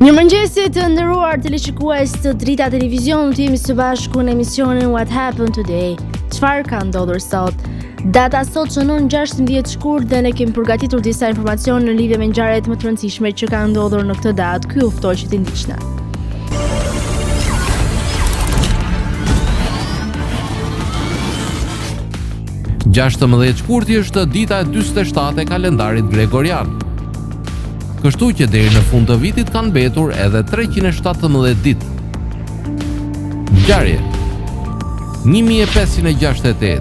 Mirëmëngjesit të nderuar teleshikues të Drita Televizion, të jemi së bashku në emisionin What Happened Today. Çfarë ka ndodhur sot? Data sot shënon 16 shkurt dhe ne kemi përgatitur disa informacione në lidhje me ngjarjet më të rëndësishme që kanë ndodhur në këtë datë. Ky u ftoj që t'i ndiqni. 16 shkurti është dita e 47 e kalendarit gregorian. Kështu që deri në fund të vitit kanë mbetur edhe 317 ditë. Ngjarje 1568.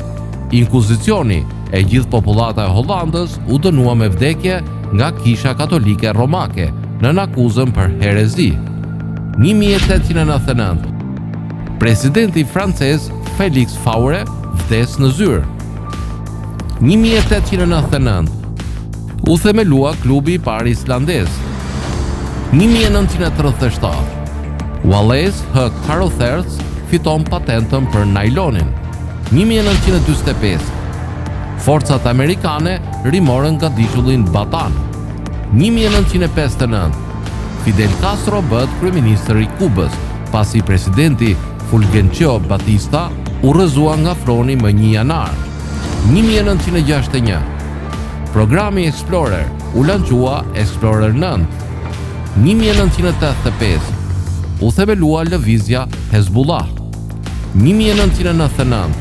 Inkuzicioni e gjithë popullata e Hollandës u dënua me vdekje nga Kisha Katolike Romake në akuzën për herezi. 1899. Presidenti francez Félix Faure vdes në zyrë. 1899. U themelua klubi i parë islandez. 1937. Wallace H. Carothers fiton patentën për nailonin. 1945. Forcat amerikane rimorën nga dishullin Batan. 1959. Fidel Castro bëhet kryeministër i Kubës, pasi presidenti Fulgencio Batista u rrëzua nga froni më 1 janar. 1961. Programi Explorer u lançua Explorer 9. 1985. U themelua lëvizja Hezbollah. 1999.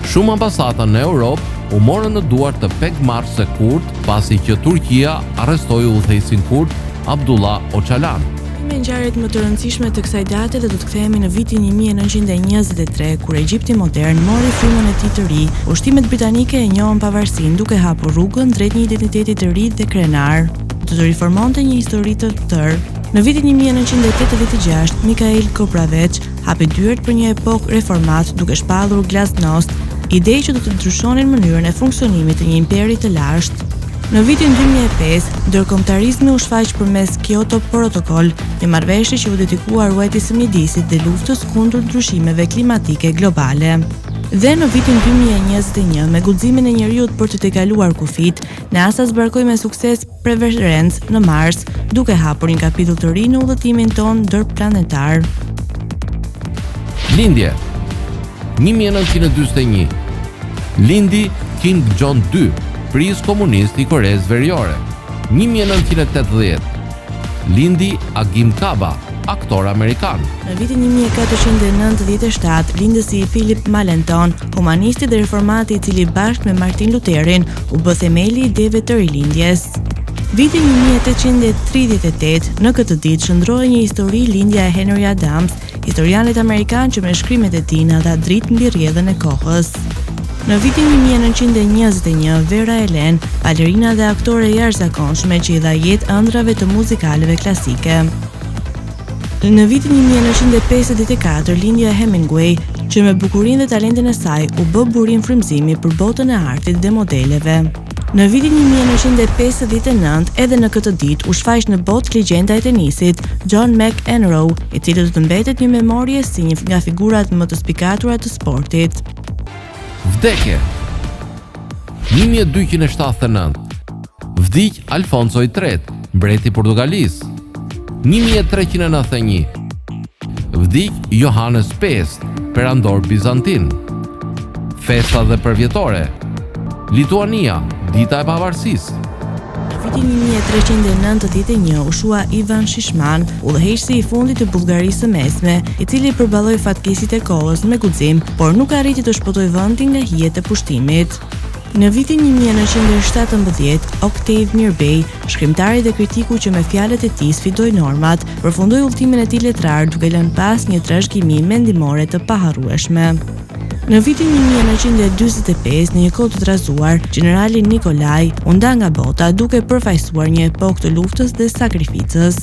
Shumë ambasada në Europë u morën në duar të pegmarrësve kurd pasi që Turqia arrestoi udhëheqësin kurd Abdullah Öcalan. Me ngjarjet më të rëndësishme të kësaj date dhe do të kthehemi në vitin 1923, kur Egjipti modern mori frymën e tij të ri. Ushtrimet britanike e njohën pavarësinë duke hapur rrugën drejt një identiteti të ri dhe krenar, të riformonte një histori të tërë. Në vitin 1986, Mikhail Koprivec hapi dyert për një epokë reformat duke shpallur glasnost, ide që do të ndryshonin mënyrën e funksionimit të një imperi të lashtë. Në vitin 2005, ndërkombëtarizmi u shfaq përmes Kyoto Protocol, një marrëveshje që u dedikuar ruajtjes së mjedisit dhe luftës kundër ndryshimeve klimatike globale. Dhe në vitin 2021, me guximin e njeriut për të tejkaluar kufit, NASA zbarkoi me sukses Perseverance në Mars, duke hapur një kapitull të ri në udhëtimin ton ndërplanetar. Lindje 1941. Lindi Kim Jong II, pris komunist i Koreas Veriore. 1980. Lindi Agim Kaba, aktor amerikan. Në vitin 1497, lindësi i Philip Melanchthon, humanisti dhe reformati i cili bashkë me Martin Lutherin u bë themeli i ideve të rilindjes. Vitin 1838, në këtë ditë shndrohej një histori lindja e Henry Adams, historianit amerikan që me shkrimet e tij na dha dritë mbi rrjedhën e kohës. Në vitin 1921, Vera Ellen, balerina dhe aktore jashtëzakonshme që i dha jetë ëndrave të muzikaleve klasike. Në vitin 1954, lindja e Hemingway, që me bukurinë dhe talentin e saj u bë burim frymëzimi për botën e artit dhe modeleve. Në vitin 1959, edhe në këtë ditë u shfaq në botë legjenda e tenisit John McEnroe, i cili do të mbetet një memorie si një nga figurat më të spikatura të sportit. Vdekje 1279. Vdiq Alfonso III, mbreti Portugalis. 1391. Vdiq Johannes V, perandor bizantin. Festa dhe përvjetore. Lituania, dita e pavarësisë. Në vitin 1391 u shua Ivan Shishman, udhëheqësi i fundit të Bullgarisë së Mesme, i cili përballoi fatkeqësitë e kohës me guxim, por nuk arriti të shpëtojë vendin nga hijet e pushtimit. Në vitin 1917, Octave Mirbeau, shkrimtari dhe kritiku që me fjalët e tij sfidoi normat, përfundoi udhëtimin e tij letrar duke lënë pas një trashëgimi mendimore të paharrueshme. Në vitin 1945, në një kohë të trazuar, generali Nikolaj u nda nga bota duke përfaqësuar një epokë të luftës dhe sakrificës.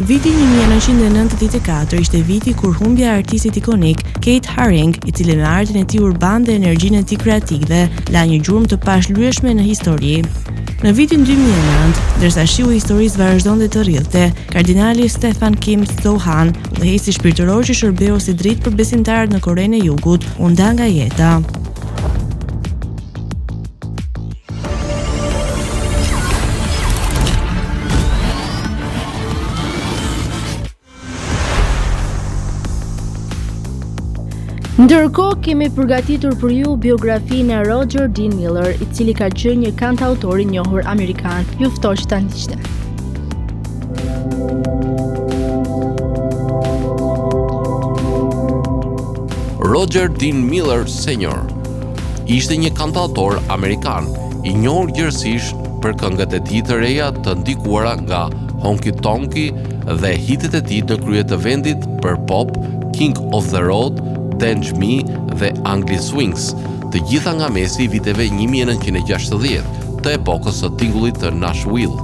Viti 1994 ishte viti kur humbja e artistit ikonik Kate Haring, i cili me artin e tij urban dhe energjinë e tij kreative la një gjurmë të pashlyeshme në histori. Në vitin 2009, ndërsa shiu i historisë vazhdonte të rrjedhte, kardinali Stefan Kim So-han, udhëheqësi shpirtëror që shërbeu si dritë për besimtarët në Korenë e Jugut, u nda nga jeta. Ndërkohë kemi përgatitur për ju biografinë e Roger Dean Miller, i cili ka qenë një kantautor i njohur amerikan. Ju ftoj që ta ndiqni. Roger Dean Miller Sr. ishte një kantautor amerikan, i njohur gjërësisht për këngët e tij të reja të ndikuara nga Honky Tonky dhe hitet e tij në krye të vendit për pop, King of the Road, Dance Me dhe Angli Swings, të gjitha nga mesi i viteve 1960, të epokës së tingullit të Nashville.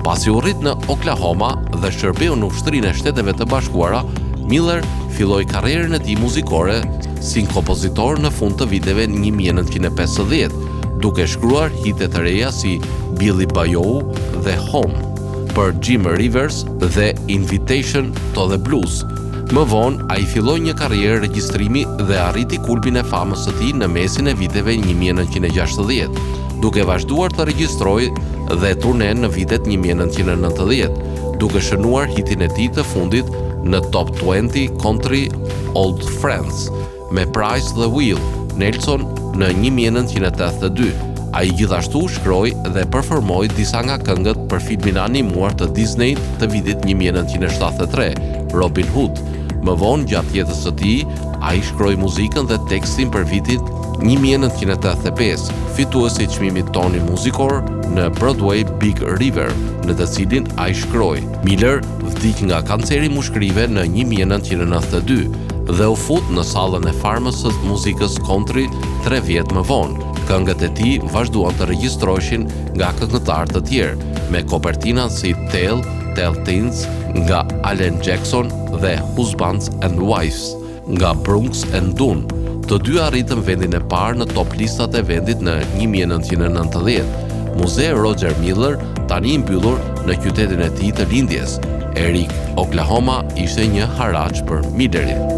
Pasi u rrit në Oklahoma dhe shërbeu në Ushtrinë e Shteteve të Bashkuara, Miller filloi karrierën e tij muzikore si kompozitor në fund të viteve 1950, duke shkruar hite të reja si Billy Bayou dhe Home, për Jim Rivers dhe Invitation to the Blues. Më vonë, ai filloi një karrierë regjistrimi dhe arriti kulmin e famës së tij në mesin e viteve 1960, duke vazhduar të regjistrojë dhe turnen në vitet 1990, duke shënuar hitin e tij të fundit në Top 20 Country Old Friends me Price the Wheel, Nelson në 1982. Ai gjithashtu shkroi dhe performoi disa nga këngët për filmin animuar të Disney të vitit 1973, Robin Hood. Më vonë, gjatë jetës së tij, ai shkroi muzikën dhe tekstin për vitin 1985, fituesi i çmimit Tony Musicor në Broadway Big River, në të cilin ai shkroi. Miller vdiq nga kanceri mushkërive në 1992 dhe u fut në sallën e farmës së muzikës country 3 vjet më vonë. Këngët e tij vazhduan të regjistroheshin nga këngëtarë të tjerë, me kopertina si Tell Things nga Alan Jackson dhe Husbands and Wives nga Brooks and Dunn. Të dy arritën vendin e parë në top listat e vendit në 1990. Muzeu Roger Miller, tani i mbyllur në qytetin e tij të lindjes, Eric, Oklahoma, ishte një haraç për Millerin.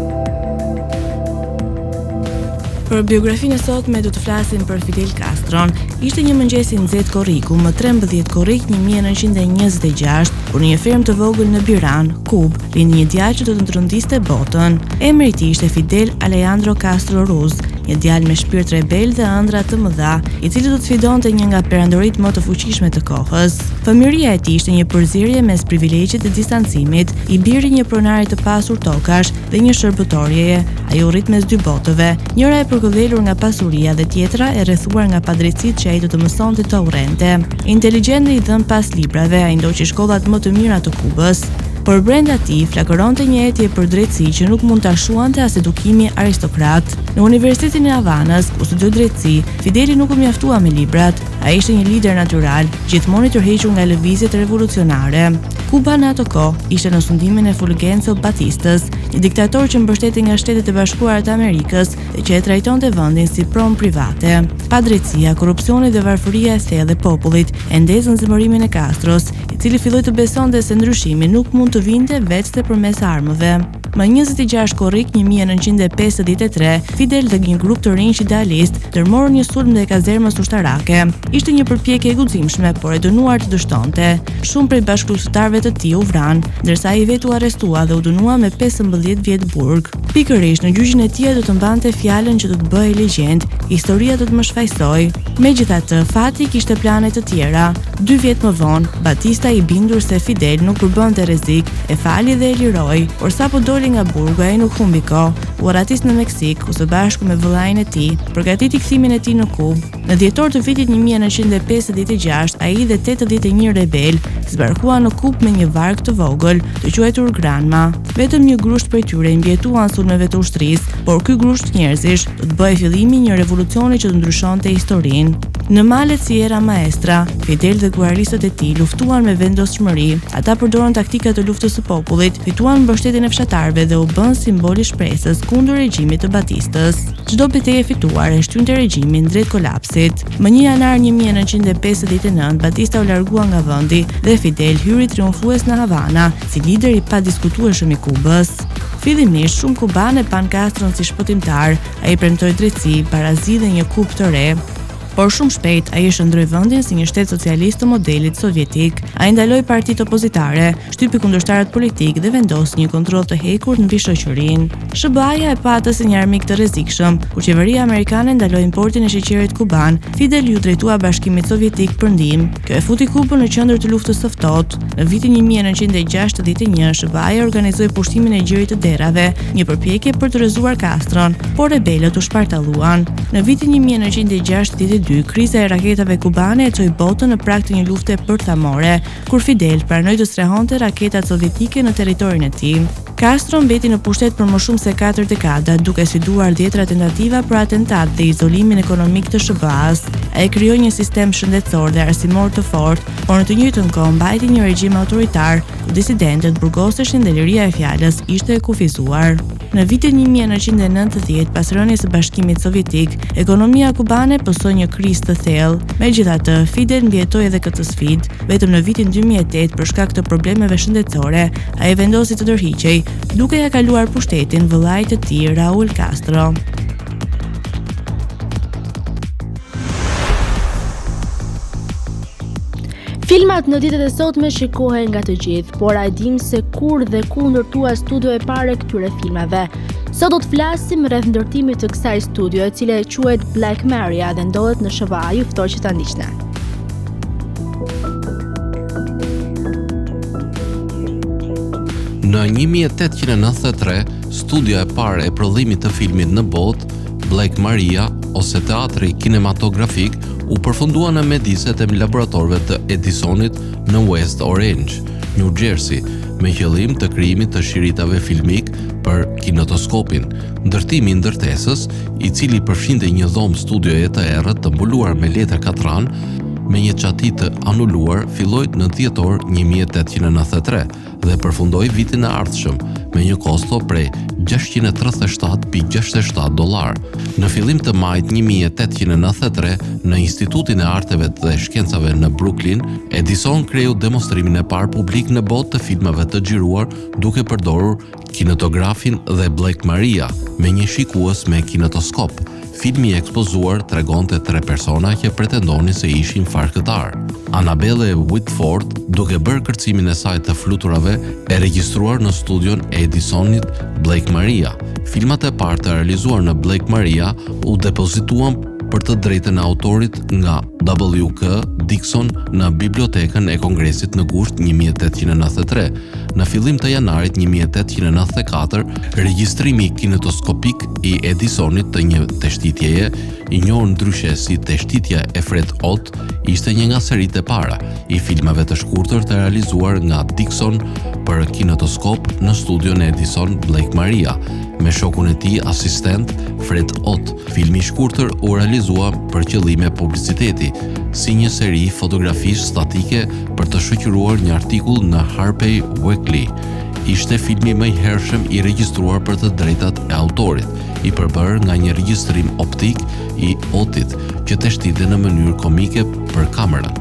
Për biografinë e sotme do të flasim për Fidel Castron. Ishte një mëngjes i nxehtë korriku, më 13 korrik 1926, kur në një fermë të vogël në Biran, Kub, lindi një djalë që do të ndërtiste botën. Emri i tij ishte Fidel Alejandro Castro Ruz, një djalë me shpirt rebel dhe ëndra të mëdha, i cili do të sfidonte një nga perandoritë më të fuqishme të kohës. Fëmijëria e tij ishte një përzierje mes privilegjit të distancimit, i biri një pronari të pasur tokash dhe një shërbëtorjeje. Ai u rrit mes dy botëve, njëra e përkëdhelur nga pasuria dhe tjetra e rrethuar nga padrejtësitë që ai do të mësonte të urrente. Inteligjent dhe i dhënë pas librave, ai ndoqi shkollat më të mira të Kubës. Por brenda tij flakoronte një etje për drejtësi që nuk mund ta shuante as edukimi aristokrat. Në Universitetin e Havanës, ku studioi drejtësi, Fideli nuk u mjaftua me librat. Ai ishte një lider natyral, gjithmonë i tërhequr nga lëvizjet revolucionare. Kuba në ato kohë ishte në sundimin e Fulgencio Batistës, një diktator që mbështeti nga Shtetet e Bashkuara të Amerikës dhe që e trajtonte vendin si pronë private. Padrejtësia, korrupsioni dhe varfëria e thellë e popullit e ndezën zemërimin e Castros, i cili filloi të besonte se ndryshimi nuk mund të vinte vetëm përmes armëve. Më 26 korrik 1953, Fidel dhe një grup të rinj idealist ndërmorën një sulm ndaj kazermës ushtarake. Ishte një përpjekje e guximshme, por e dënuar të dështonte. Shumë prej bashkëpunëtorëve të tij u vranë, ndërsa ai vetë u arrestua dhe u dënua me 15 vjet burg. Pikërisht në gjyqin e tij do të mbante fjalën që do të bëhej legjend, historia do të më shfaqsoj. Megjithatë, fati kishte plane të tjera. 2 vjet më vonë, Batista, i bindur se Fidel nuk përbënte rrezik, e fali dhe e liroi, por sapo doli nga burgu, ai nuk humbi kohë. U arratis në Meksik, ku së bashku me vëllain e tij, përgatiti kthimin e tij në Kubë. Në dhjetor të vitit 1956, ai dhe 81 rebel zbarkuan në Kubë me një varg të vogël, të quajtur Granma. Vetëm një grusht prej tyre mbjetuan sulmeve të ushtrisë, por ky grusht njerëzish do të bëhej fillimi një revolucioni që do ndryshonte historinë. Në malet Sierra Maestra, Fidel dhe guaristët e tij luftuan me vendosshmëri. Ata përdorën taktika të luftës së popullit, fituan mbështetjen e fshatarëve dhe u bën simbol i shpresës kundër regjimit të Batistës. Çdo betejë fituar e shtynte regjimin drejt kolapsit. Më 1 janar 1959, Batista u largua nga vendi dhe Fidel hyri triumfues në Havana, si lider i padiskutueshëm i Kubës. Fillimisht shumë kubanë pan Castron si shpëtimtar, ai premtoi drejtësi, barazi dhe një Kubë të re. por shumë shpejt ai shndroi vendin si një shtet socialist të modelit sovjetik. Ai ndaloi partitë opozitare, shtypi kundërshtarët politik dhe vendosi një kontroll të hekur mbi shoqërinë. SBA-ja e patës si një armik të rrezikshëm, kur qeveria amerikane ndaloi importin e sheqerit kuban, Fidel ju drejtua Bashkimit Sovjetik për ndihmë. Kjo e futi Kubën në qendër të luftës së ftohtë. Në vitin 1961, SBA-ja organizoi pushtimin e gjirit të derave, një përpjekje për të rrëzuar Castron, por rebelët u shpartalluan. Në vitin 1962, kriza e raketave kubane e çoi botën në prag të një lufte përthamore, kur Fidel pranoi të strehonte raketat sovjetike në territorin e tij. Castro mbeti në pushtet për më shumë se 4 dekada, duke sfiduar 10 tentativa për atentat dhe izolimin ekonomik të SBA-s. Ai krijoi një sistem shëndetësor dhe arsimor të fortë, por në të njëjtën kohë mbajti një regjim autoritar, ku disidentët burgoseshin dhe liria e fjalës ishte e kufizuar. Në vitin 1990, pas rënies së Bashkimit Sovjetik, ekonomia kubane pësoi një krizë të thellë. Megjithatë, Fidel mbijetoi edhe këtë sfidë. Vetëm në vitin 2008, për shkak të problemeve shëndetësore, ai vendosi të ndërhiqej, duke ja kaluar pushtetin vëllait të tij Raúl Castro. Filmat në ditët e sotme shikohen nga të gjithë, por a dim se kur dhe ku ndërtua studio e parë këtyre filmave? Sot do të flasim rreth ndërtimit të kësaj studio, e cila quhet Black Maria dhe ndodhet në SBA. Ju ftoj që ta ndiqni. Në 1893, studioja e parë e prodhimit të filmit në botë, Black Maria, ose teatri kinematografik, u përfundua në mjediset e laboratorëve të Edisonit në West Orange, New Jersey, me qëllim të krijimit të shiritave filmik për kinetoskopin. Ndërtimi i ndërtesës, i cili përfshinte një dhomë studioje të errët të mbuluar me letër katran, me një çati të anuluar, filloi në dhjetor 1893 dhe përfundoi vitin e ardhshëm me një kosto prej $637.67. Në fillim të majit 1893, në Institutin e Arteve dhe Shkencave në Brooklyn, Edison krijoi demonstrimin e parë publik në botë të filmave të xhiruar duke përdorur kinetografin dhe Black Maria me një shikues me kinetoskop. Filmi i ekspozuar tregonte 3 persona që pretendonin se ishin farkëtar. Annabelle Whitford, duke bërë kërcimin e saj të fluturave, e regjistruar në studion e Edisonit Black Maria. Filmat e parë të realizuar në Black Maria u depozituan për të drejtën e autorit nga W.K. Dixon në Bibliotekën e Kongresit në gusht 1893. Në fillim të janarit 1894, regjistrimi kinetoskopik i Edisonit të një teshtitjeje, i njohur ndryshe si teshtitja e Fred Ott, ishte një nga seritë e para i filmave të shkurtër të realizuar nga Dixon për kinetoskop në studion e Edison Black Maria, me shokun e tij asistent Fred Ott. Filmi i shkurtër u realizua për qëllime publiciteti, si një seri fotografish statike për të shoqëruar një artikull në Harper's Weekly. Ishte filmi më i hershëm i regjistruar për të drejtat e autorit, i përbërë nga një regjistrim optik i Ottit, që teshtinte në mënyrë komike për kamerën.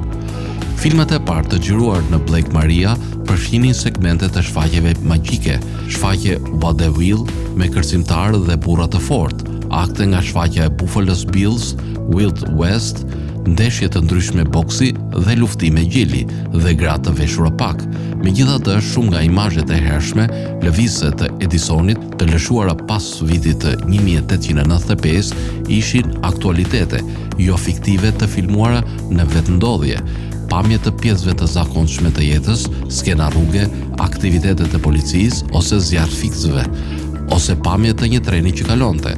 Filmat e parë të xhiruar në Black Maria përfshinin segmente të shfaqjeve magjike, shfaqje vaudeville me kërcimtarë dhe burra të fortë, akte nga shfaqja e Buffalo Bills, Wild West, ndeshje të ndryshme boksi dhe luftime gjeli dhe gra të veshura pak. Megjithatë, shumë nga imazhet e hershme, lëvizje të Edisonit të lëshuara pas vitit të 1895 ishin aktualitete, jo fiktive të filmuara në vetëndodhje, pamje të pjesëve të zakonshme të jetës, skena rruge, aktivitetet të policisë ose zjarr fiksëve, ose pamje të një treni që kalonte.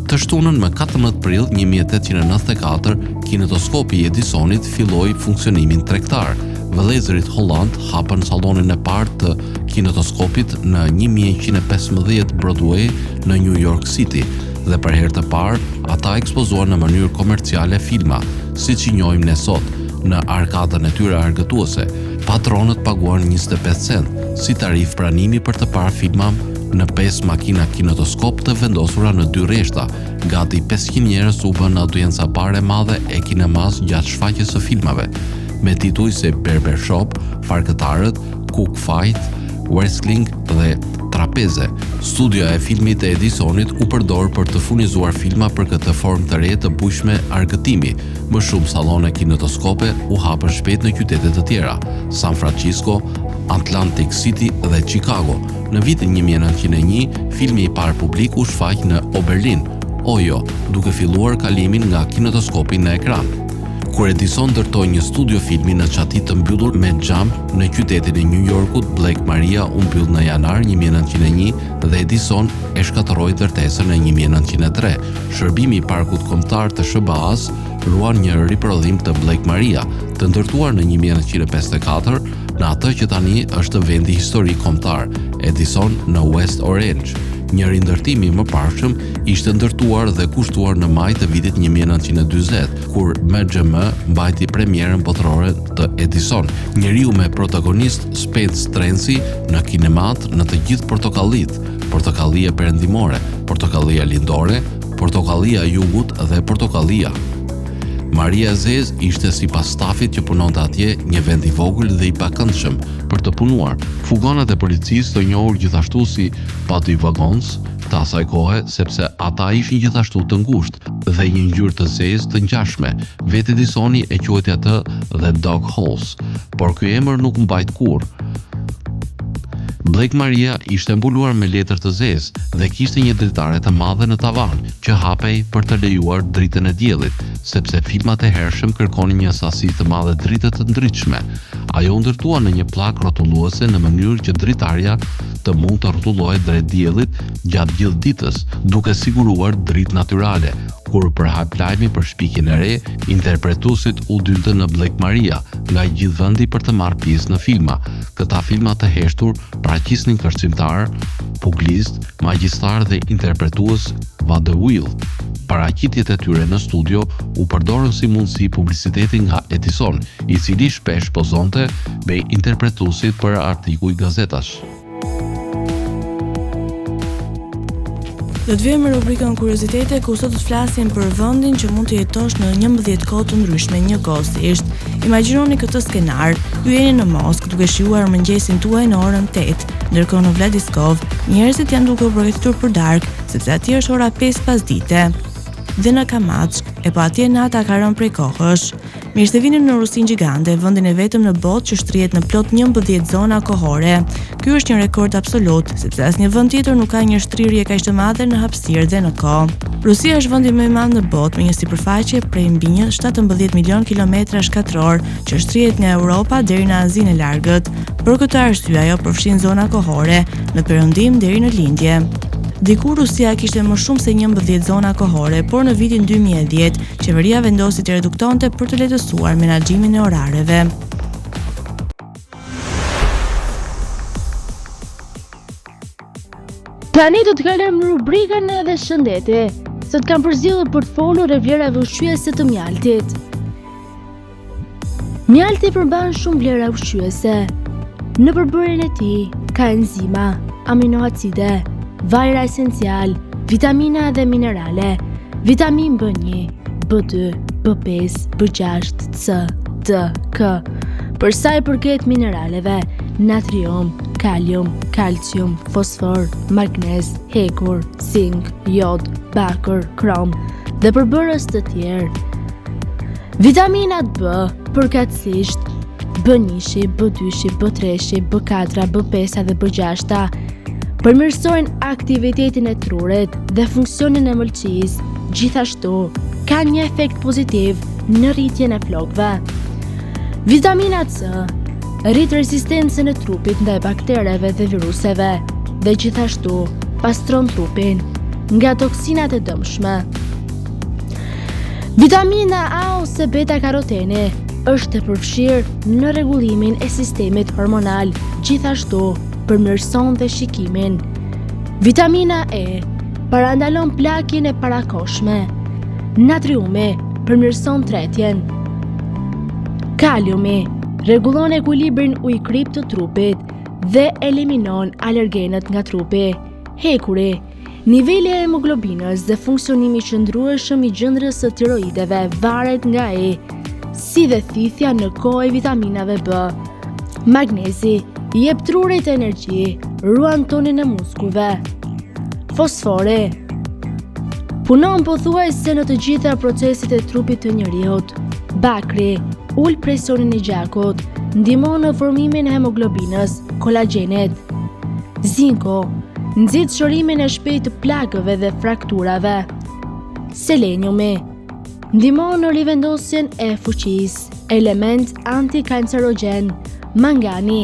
Të shtunën më 14 prill 1894, kinetoskopi i Edisonit filloi funksionimin tregtar. Vëllezërit Holland hapën sallonin e parë të kinetoskopit në 1115 Broadway në New York City dhe për herë të parë ata ekspozuan në mënyrë komerciale filma, siç i njohim ne sot, në arkadën e tyre argëtuese. Patronët paguan 25 cent si tarif pranimi për të parë filma në 5 makina kinetoskop të vendosura në 2 rreshta. Gati 500 njerëz u bën audienca pare madhe e kinemas gjatë shfaqjes së filmave, me tituj se Barbershop, Farkëtarët, Cook Fight, Wrestling dhe trapeze. Studioja e filmit e Edisonit u përdor për të furnizuar filma për këtë formë të re të bujshme argëtimi. Më shumë sallone kinetoskope u hapën shpejt në qytete të tjera, San Francisco, Atlantic City dhe Chicago. Në vitin 1901, filmi i parë publik u shfaq në Oberlin, Ohio, duke filluar kalimin nga kinetoskopi në ekran. Kur Edison ndërtoi një studio filmi në çati të mbyllur me xham në qytetin e New Yorkut, Black Maria u mbyll në janar 1901 dhe Edison e shkatërroi ndërtesën në 1903. Shërbimi i parkut kombëtar të SBA-s ruan një riprodhim të Black Maria, të ndërtuar në 1954 në atë që tani është vendi historik kombëtar, Edison në West Orange. Një rindërtimi më parshëm ishte ndërtuar dhe kushtuar në maj të vitit 1940, kur MGM mbajti premierën botërore të Edison, njeriu me protagonist Spence Tracy në kinemat në të gjithë portokallit, portokallia perëndimore, portokallia lindore, portokallia jugut dhe portokallia. Maria Zez ishte sipas stafit që punonte atje një vend i vogël dhe i pakëndshëm për të punuar. Fugonat e policisë të njohur gjithashtu si Paddy Wagons të asaj kohe, sepse ata ishin gjithashtu të ngushtë dhe një ngjyrë të zezë të ngjashme. Vetë Edisoni e quajti atë The Dog House, por ky emër nuk mbajt kurrë. Black Maria ishte mbuluar me letër të zezë dhe kishte një dritare të madhe në tavan që hapej për të lejuar dritën e diellit, sepse filmat e hershëm kërkonin një sasi të madhe drite të ndritshme. Ajo u ndërtua në një pllak rrotulluese në mënyrë që dritarja të mund të rrotullohet drejt diellit gjatë gjithë ditës, duke siguruar dritë natyrale. Kur përhap lajmi për shpikjen e re, interpretuesit u dyntën në Black Maria nga gjithë vendi për të marrë pjesë në filma. Këta filma të heshtur paraqisnin kërcimtar, puglist, magjistar dhe interpretues vaudeville. Paraqitjet e tyre në studio u përdorën si mundësi publiciteti nga Edison, i cili shpesh pozonte me interpretuesit për artikuj gazetash. Do të vijmë në rubrikën Kuriozitete, ku sot të flasim për vendin që mund të jetosh në 11 kohë të ndryshme njëkohësisht. Imagjinoni këtë skenar: ju jeni në Moskë duke shijuar mëngjesin tuaj në orën 8, ndërkohë në Vladiskov njerëzit janë duke u përgatitur për darkë, sepse atje është ora 5 pasdite. Dhe në Kamatsk, e po atje nata ka rënë prej kohësh. Mirë se vini në Rusinë gjigande, vendin e vetëm në botë që shtrihet në plot 11 zona kohore. Ky është një rekord absolut, sepse asnjë vend tjetër nuk ka një shtrirje kaq të madhe në hapësirë dhe në kohë. Rusia është vendi më i madh në botë me një sipërfaqe prej mbi 17 milion kilometra shkatror, që shtrihet nga Europa deri në Azinë e Largët. Për këtë arsye ajo përfshin zona kohore në perëndim deri në lindje. Dikur Rusia kishte më shumë se 11 zona kohore, por në vitin 2010 qeveria vendosi të reduktonte për të lehtësuar menaxhimin e orareve. Tani do të kalojmë në rubrikën edhe shëndeti. Sot kam përzgjedhur për të folur e vlerave ushqyese të mjaltit. Mjalti përmban shumë vlera ushqyese. Në përbërjen e tij ka enzima, aminoacide, vajra esencial, vitamina dhe minerale, vitamin B1, B2, B5, B6, C, D, K. Për sa i përket mineraleve, natrium, kalium, kalcium, fosfor, magnez, hekur, zink, jod, bakër, krom dhe përbërës të tjerë. Vitaminat B, përkatësisht B1, B2, B3, B4, B5 dhe B6 përmirësojnë aktivitetin e trurit dhe funksionin e mëlçisë. Gjithashtu, kanë një efekt pozitiv në rritjen e flokëve. Vitamina C rrit rezistencën e trupit ndaj baktereve dhe viruseve dhe gjithashtu pastron trupin nga toksinat e dëmshme. Vitamina A ose beta-karoteni është e përfshirë në rregullimin e sistemit hormonal, gjithashtu përmirëson dhe shikimin. Vitamina E parandalon plakjen e parakoshme. Natriumi përmirëson tretjen. Kaliumi rregullon ekuilibrin ujkryp të trupit dhe eliminon alergenët nga trupi. Hekuri, niveli e hemoglobinës dhe funksionimi qëndrueshëm i gjendrës së tiroideve varet nga E, si dhe thithja në kohë e vitaminave B. Magnezi jep trurit energji, ruan tonin e muskujve. Fosfori punon pothuajse në të gjitha proceset e trupit të njeriut. Bakri ul presionin e gjakut, ndihmon në formimin e hemoglobinës, kolagjenit. Zinko nxit shërimin e shpejtë të plagëve dhe frakturave. Seleniumi ndihmon në rivendosjen e fuqisë, element antikancerogen. Mangani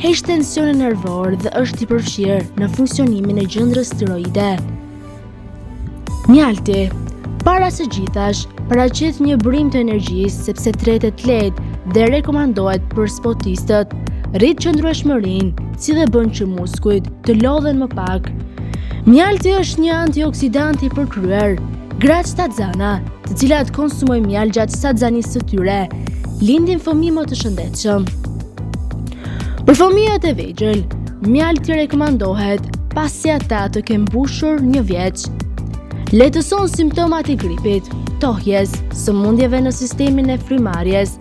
heq tensionin nervor dhe është i përfshirë në funksionimin e gjendrës tiroide. Mjalti, para së gjithash, paraqet një brim të energjisë sepse tretet lehtë dhe rekomandohet për sportistët, rrit qëndrueshmërinë, si dhe bën që muskujt të lodhen më pak. Mjalti është një antioksidant i përkryer. Gratë shtatzana, të cilat konsumojnë mjaltë gjatë shtatzanisë së tyre, lindin fëmijë më të shëndetshëm. Për fëmijët e vegjël, mjalti rekomandohet pasi ata të kenë mbushur 1 vjeç. Lehtëson simptomat e gripit, tohjes, sëmundjeve në sistemin e frymarrjes.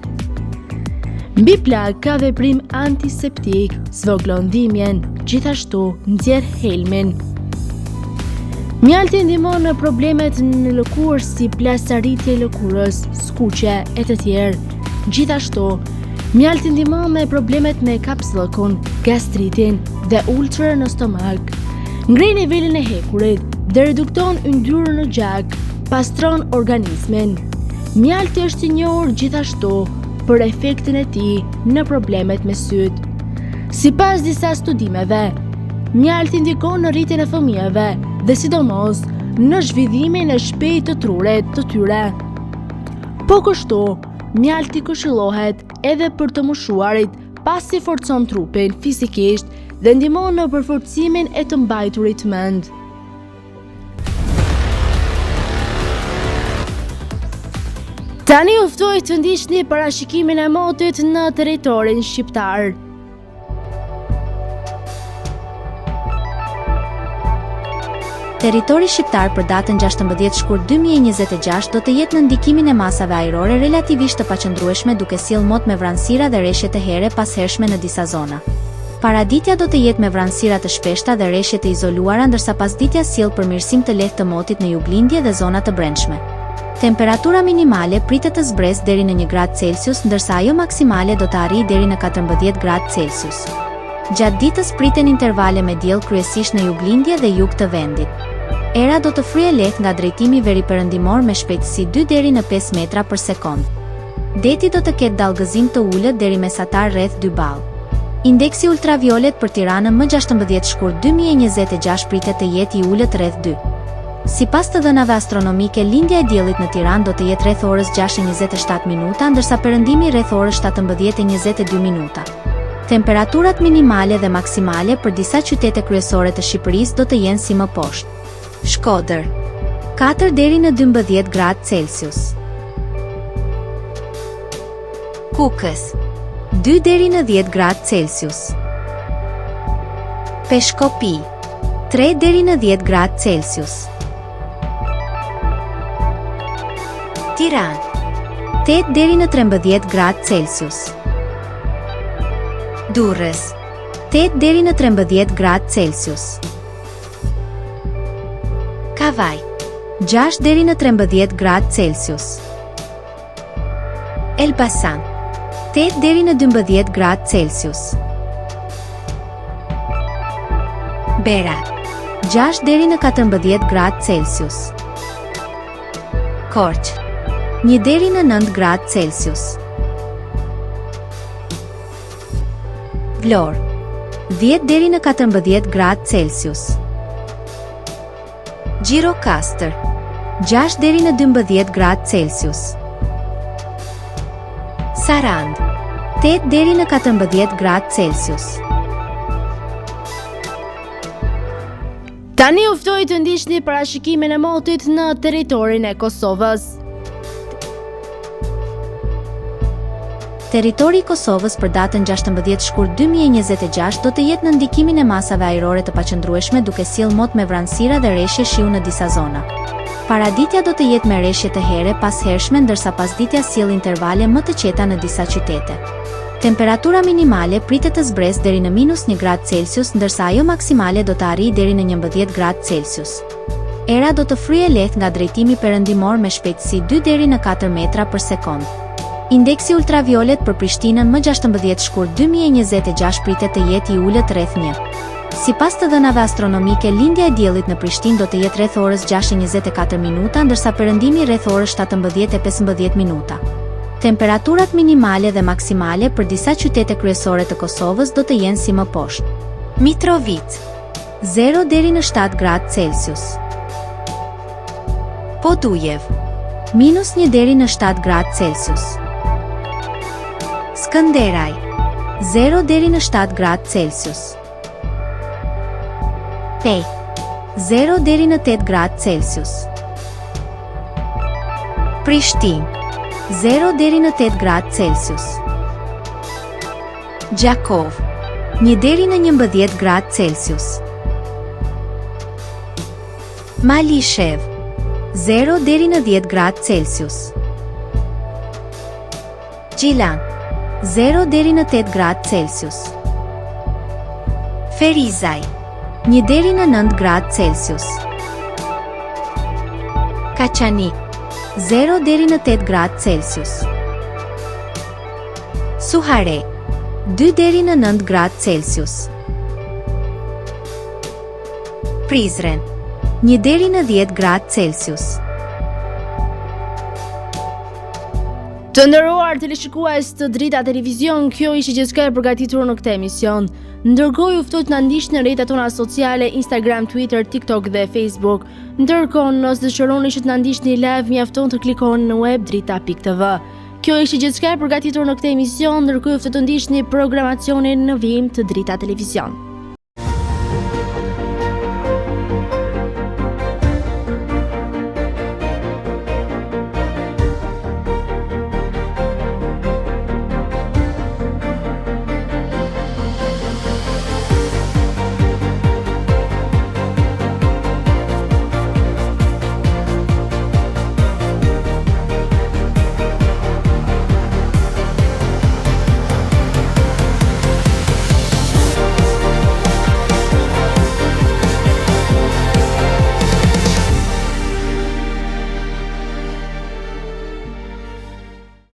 Mbi plagë ka veprim antiseptik, zvogëlon dhimbjen, gjithashtu nxjerr helmin. Mjalti ndihmon në problemet në lëkurë si plasaritje e lëkurës, skuqe e të tjerë. Gjithashtu, mjalti ndihmon me problemet me kapsllëkun, gastritin dhe ulcer në stomak. Ngri nivelin e hekurit dhe redukton yndyrën në gjak, pastron organizmin. Mjalti është i njohur gjithashtu për efektin e tij në problemet me syt. Sipas disa studimeve, mjalti ndikon në rritjen e fëmijëve dhe sidomos në zhvillimin e shpejtë të trurit të tyre. Po kështu, mjalti këshillohet edhe për të moshuarit pasi forcon trupin fizikisht dhe ndihmon në përforcimin e të mbajturit mend. Tani u ftoj të ndiqni parashikimin e motit në territorin shqiptar. Territori shqiptar për datën 16 shkurt 2026 do të jetë në ndikimin e masave ajrore relativisht të paqëndrueshme duke sjellë mot me vranësira dhe rreshje të here pas hershme në disa zona. Paraditja do të jetë me vranësira të shpeshta dhe rreshje të izoluara ndërsa pasditja sjell përmirësim të lehtë të motit në juglindje dhe zona të brendshme. Temperatura minimale pritet të zbresë deri në 1 gradë Celsius ndërsa ajo maksimale do të arrijë deri në 14 gradë Celsius. Gjatë ditës priten intervale me diell kryesisht në juglindje dhe jug të vendit. Era do të fryejë lehtë nga drejtimi veriperëndimor me shpejtësi 2 deri në 5 metra për sekond. Deti do të ketë dallgëzim të ulët deri mesatar rreth 2 ball. Indeksi ultraviolet për Tiranën më 16 shkurt 2026 pritet të jetë i ulët rreth 2. Sipas të dhënave astronomike, lindja e diellit në Tiranë do të jetë rreth orës 6:27 minuta, ndërsa perëndimi rreth orës 17:22 minuta. Temperaturat minimale dhe maksimale për disa qytete kryesore të Shqipërisë do të jenë si më poshtë. Shkodër 4 deri në 12 gradë Celsius. Kukës 2 deri në 10 gradë Celsius. Peshkopi 3 deri në 10 gradë Celsius. Tiranë 8 deri në 13 gradë Celsius. Durrës 8 deri në 13 gradë Celsius. Kavaj 6 deri në 13 gradë Celsius. Elbasan 8 deri në 12 gradë Celsius. Berat 6 deri në 14 gradë Celsius. Korçë 1 deri në 9 gradë Celsius. Vlorë 10 deri në 14 gradë Celsius. Gjirokastër 6 deri në 12 gradë Celsius. Sarandë 8 deri në 14 gradë Celsius. Tani u ftoj të ndiqni parashikimin e motit në territorin e Kosovës. Territori i Kosovës për datën 16 shkurt 2026 do të jetë në ndikimin e masave ajrore të paqëndrueshme duke sjellë mot me vranësira dhe rreshje shiu në disa zona. Paraditja do të jetë me rreshje të here pas hershme ndërsa pasditja sjell intervale më të qeta në disa qytete. Temperatura minimale pritet të zbresë deri në -1 gradë Celsius, ndërsa ajo maksimale do të arrijë deri në 11 gradë Celsius. Era do të fryejë lehtë nga drejtimi perëndimor me shpejtësi 2 deri në 4 metra për sekond. Indeksi ultraviolet për Prishtinën më 16 shkurt 2026 pritet të jetë i ulët rreth 1. Sipas të dhënave astronomike, lindja e diellit në Prishtinë do të jetë rreth orës 6:24 minuta, ndërsa perëndimi rreth orës 17:15 minuta. Temperaturat minimale dhe maksimale për disa qytete kryesore të Kosovës do të jenë si më poshtë. Mitrovica 0 deri në 7 gradë Celsius. Podujev -1 deri në 7 gradë Celsius. Skënderaj 0 deri në 7 gradë Celsius. Pej 0 deri në 8 gradë Celsius. Prishtinë 0 deri në 8 gradë Celsius. Gjakov 1 deri në 11 gradë Celsius. Malishev 0 deri në 10 gradë Celsius. Gjilan 0 deri në 8 gradë Celsius. Ferizaj 1 deri në 9 gradë Celsius. Kaçanik 0 deri në 8 gradë Celsius. Suhare 2 deri në 9 gradë Celsius. Prizren 1 deri në 10 gradë Celsius. Të nderuar teleshikues të Drita Televizion, kjo ishte gjithçka e përgatitur në këtë emision. Ndërkohë ju ftoj të na ndiqni në rrjetet tona sociale, Instagram, Twitter, TikTok dhe Facebook. Ndërkohë, nëse dëshironi që të na ndiqni live, mjafton të klikoni në web drita.tv. Kjo ishte gjithçka e përgatitur në këtë emision, ndërkohë ju ftoj të ndiqni programacionin në vijim të Drita Televizion.